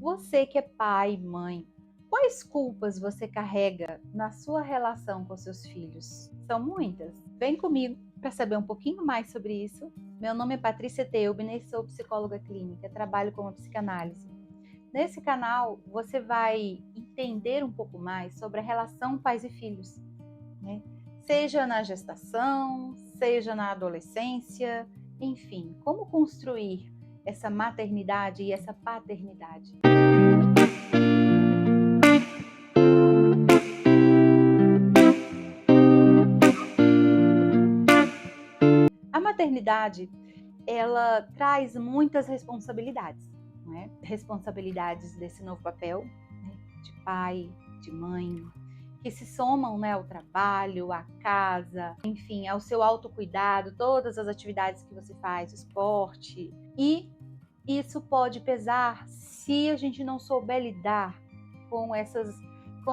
Você que é pai, mãe, quais culpas você carrega na sua relação com seus filhos? São muitas. Vem comigo para saber um pouquinho mais sobre isso. Meu nome é Patrícia Teubner, sou psicóloga clínica, trabalho com a psicanálise. Nesse canal, você vai entender um pouco mais sobre a relação pais e filhos, né? Seja na gestação, seja na adolescência, enfim, como construir essa maternidade e essa paternidade. A maternidade, ela traz muitas responsabilidades, né? Responsabilidades desse novo papel, né? De pai, de mãe, que se somam, né, ao trabalho, à casa, enfim, ao seu autocuidado, todas as atividades que você faz, esporte. E isso pode pesar se a gente não souber lidar com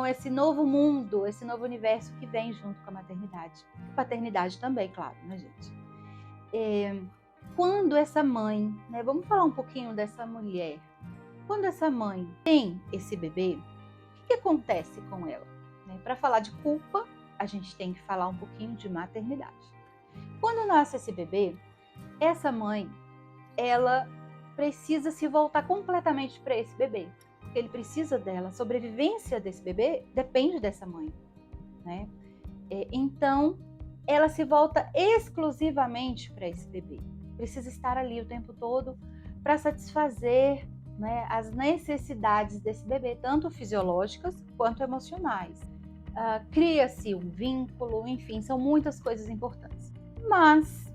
esse novo mundo, esse novo universo que vem junto com a maternidade. E paternidade também, claro, né, gente? Quando essa mãe, né, vamos falar um pouquinho dessa mulher, quando essa mãe tem esse bebê, o que acontece com ela? Para falar de culpa, a gente tem que falar um pouquinho de maternidade. Quando nasce esse bebê, essa mãe, ela precisa se voltar completamente para esse bebê, porque ele precisa dela. A sobrevivência desse bebê depende dessa mãe, né? Então, ela se volta exclusivamente para esse bebê. Precisa estar ali o tempo todo para satisfazer, né, as necessidades desse bebê, tanto fisiológicas quanto emocionais. Cria-se um vínculo, enfim, são muitas coisas importantes. Mas,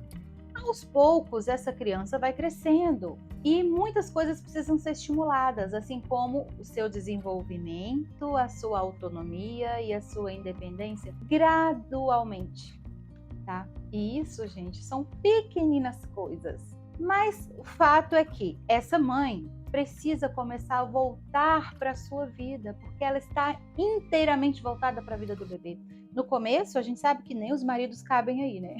aos poucos, essa criança vai crescendo e muitas coisas precisam ser estimuladas, assim como o seu desenvolvimento, a sua autonomia e a sua independência, gradualmente, tá? E isso, gente, são pequeninas coisas. Mas o fato é que essa mãe precisa começar a voltar para a sua vida, porque ela está inteiramente voltada para a vida do bebê. No começo, a gente sabe que nem os maridos cabem aí, né?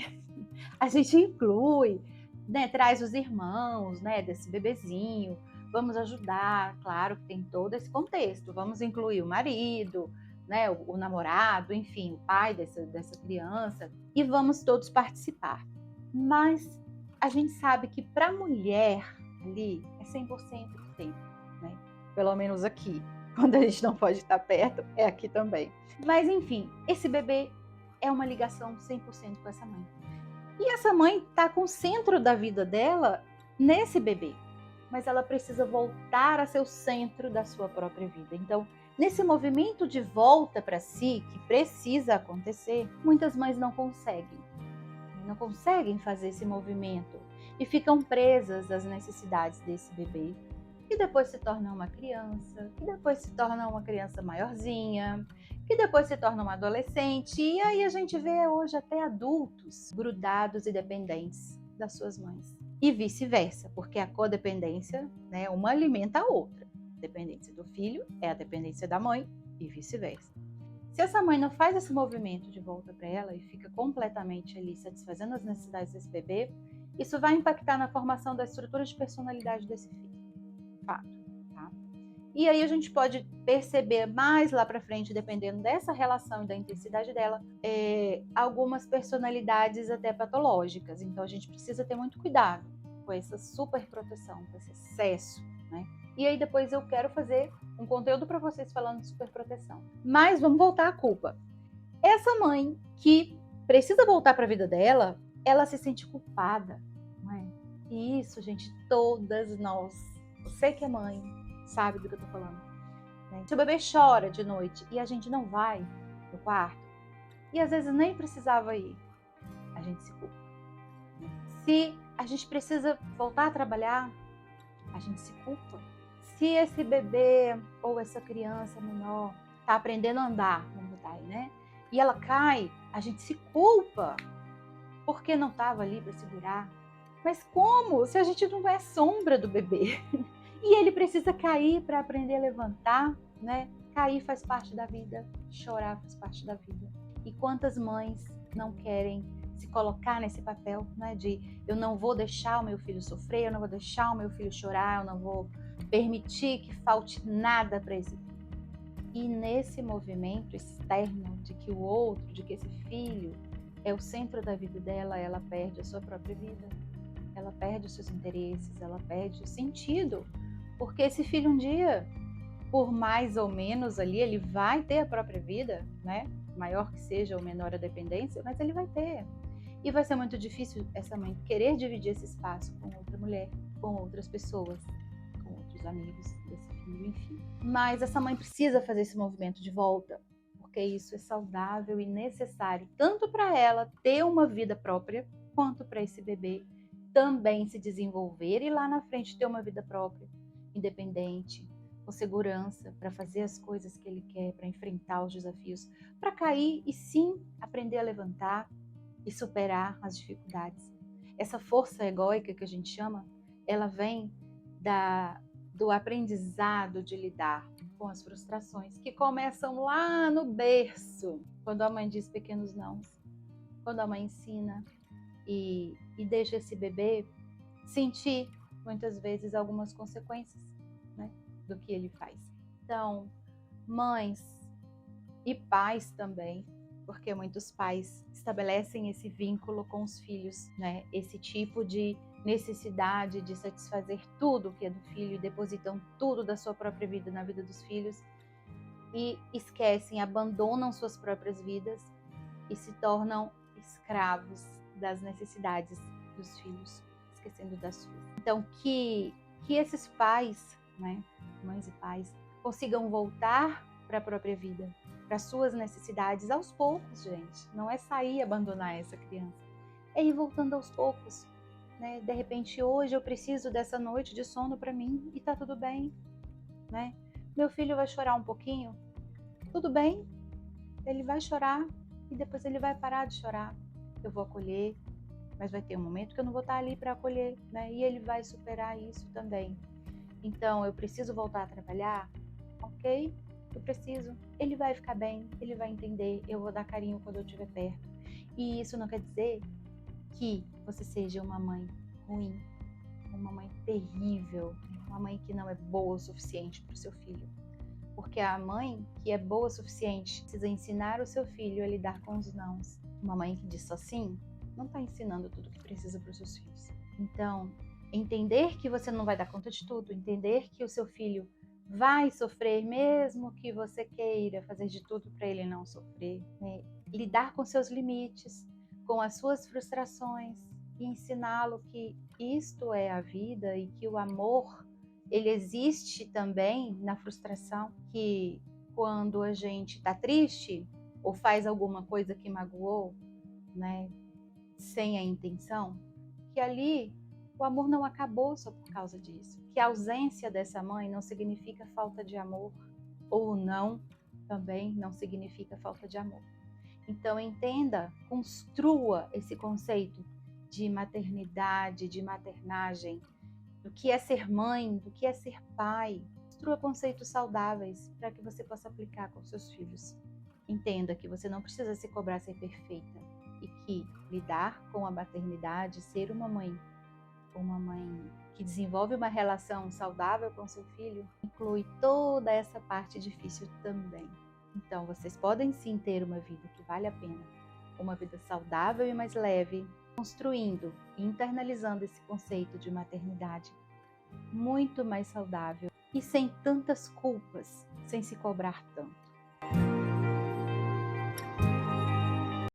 A gente inclui, né, traz os irmãos, né, desse bebezinho, vamos ajudar, claro que tem todo esse contexto, vamos incluir o marido, né, o namorado, enfim, o pai dessa criança, e vamos todos participar. Mas a gente sabe que para a mulher ali é 100% do tempo, né? Pelo menos aqui. Quando a gente não pode estar perto, é aqui também. Mas enfim, esse bebê é uma ligação 100% com essa mãe. E essa mãe está com o centro da vida dela nesse bebê, mas ela precisa voltar a ser o centro da sua própria vida. Então, nesse movimento de volta para si, que precisa acontecer, muitas mães não conseguem fazer esse movimento e ficam presas às necessidades desse bebê, que depois se torna uma criança, que depois se torna uma criança maiorzinha, que depois se torna uma adolescente, e aí a gente vê hoje até adultos grudados e dependentes das suas mães. E vice-versa, porque a codependência, né, uma alimenta a outra. A dependência do filho é a dependência da mãe e vice-versa. Se essa mãe não faz esse movimento de volta para ela e fica completamente ali satisfazendo as necessidades desse bebê, isso vai impactar na formação da estrutura de personalidade desse filho. Fato, tá? E aí a gente pode perceber mais lá para frente, dependendo dessa relação e da intensidade dela, algumas personalidades até patológicas. Então a gente precisa ter muito cuidado com essa superproteção, com esse excesso, né? E aí depois eu quero fazer um conteúdo para vocês falando de superproteção. Mas vamos voltar à culpa. Essa mãe que precisa voltar para a vida dela, ela se sente culpada, não é? E isso, gente, todas nós. Você que é mãe, sabe do que eu tô falando, né? Se o bebê chora de noite e a gente não vai no quarto, e às vezes nem precisava ir, a gente se culpa. Se a gente precisa voltar a trabalhar, a gente se culpa. Se esse bebê ou essa criança menor tá aprendendo a andar, vamos botar aí, né? E ela cai, a gente se culpa porque não estava ali para segurar. Mas como? Se a gente não é sombra do bebê. E ele precisa cair para aprender a levantar, né? Cair faz parte da vida, chorar faz parte da vida. E quantas mães não querem se colocar nesse papel, né? De eu não vou deixar o meu filho sofrer, eu não vou deixar o meu filho chorar, eu não vou permitir que falte nada para esse filho. E nesse movimento externo de que o outro, de que esse filho é o centro da vida dela, ela perde a sua própria vida, ela perde os seus interesses, ela perde o sentido, porque esse filho um dia, por mais ou menos ali, ele vai ter a própria vida, né? Maior que seja ou menor a dependência, mas ele vai ter. E vai ser muito difícil essa mãe querer dividir esse espaço com outra mulher, com outras pessoas, com outros amigos desse filho, enfim. Mas essa mãe precisa fazer esse movimento de volta, porque isso é saudável e necessário, tanto para ela ter uma vida própria, quanto para esse bebê também se desenvolver e lá na frente ter uma vida própria, independente, com segurança, para fazer as coisas que ele quer, para enfrentar os desafios, para cair e sim aprender a levantar e superar as dificuldades. Essa força egóica que a gente chama, ela vem do aprendizado de lidar com as frustrações que começam lá no berço, quando a mãe diz pequenos nãos, quando a mãe ensina e deixa esse bebê sentir muitas vezes algumas consequências, né, do que ele faz. Então, mães e pais também, porque muitos pais estabelecem esse vínculo com os filhos, né? Esse tipo de necessidade de satisfazer tudo que é do filho e depositam tudo da sua própria vida na vida dos filhos e esquecem, abandonam suas próprias vidas e se tornam escravos das necessidades dos filhos, esquecendo das suas. Então, que esses pais, né, mães e pais, consigam voltar para a própria vida, para suas necessidades aos poucos, gente. Não é sair e abandonar essa criança, é ir voltando aos poucos, né? De repente, hoje eu preciso dessa noite de sono para mim e tá tudo bem, né? Meu filho vai chorar um pouquinho, tudo bem, ele vai chorar e depois ele vai parar de chorar. Eu vou acolher, mas vai ter um momento que eu não vou estar ali para acolher, né? E ele vai superar isso também. Então, eu preciso voltar a trabalhar? Ok, eu preciso. Ele vai ficar bem, ele vai entender, eu vou dar carinho quando eu estiver perto. E isso não quer dizer que você seja uma mãe ruim, uma mãe terrível, uma mãe que não é boa o suficiente para o seu filho. Porque a mãe que é boa o suficiente precisa ensinar o seu filho a lidar com os nãos. Uma mãe que diz só sim, não está ensinando tudo o que precisa para os seus filhos. Então, entender que você não vai dar conta de tudo, entender que o seu filho vai sofrer, mesmo que você queira fazer de tudo para ele não sofrer, né? Lidar com seus limites, com as suas frustrações e ensiná-lo que isto é a vida e que o amor ele existe também na frustração, que quando a gente está triste ou faz alguma coisa que magoou, né, sem a intenção, que ali o amor não acabou só por causa disso, que a ausência dessa mãe não significa falta de amor, ou não também não significa falta de amor. Então entenda, construa esse conceito de maternidade, de maternagem, do que é ser mãe, do que é ser pai. Construa conceitos saudáveis para que você possa aplicar com seus filhos. Entenda que você não precisa se cobrar ser perfeita e que lidar com a maternidade, ser uma mãe que desenvolve uma relação saudável com seu filho, inclui toda essa parte difícil também. Então, vocês podem sim ter uma vida que vale a pena, uma vida saudável e mais leve, construindo e internalizando esse conceito de maternidade muito mais saudável e sem tantas culpas, sem se cobrar tanto.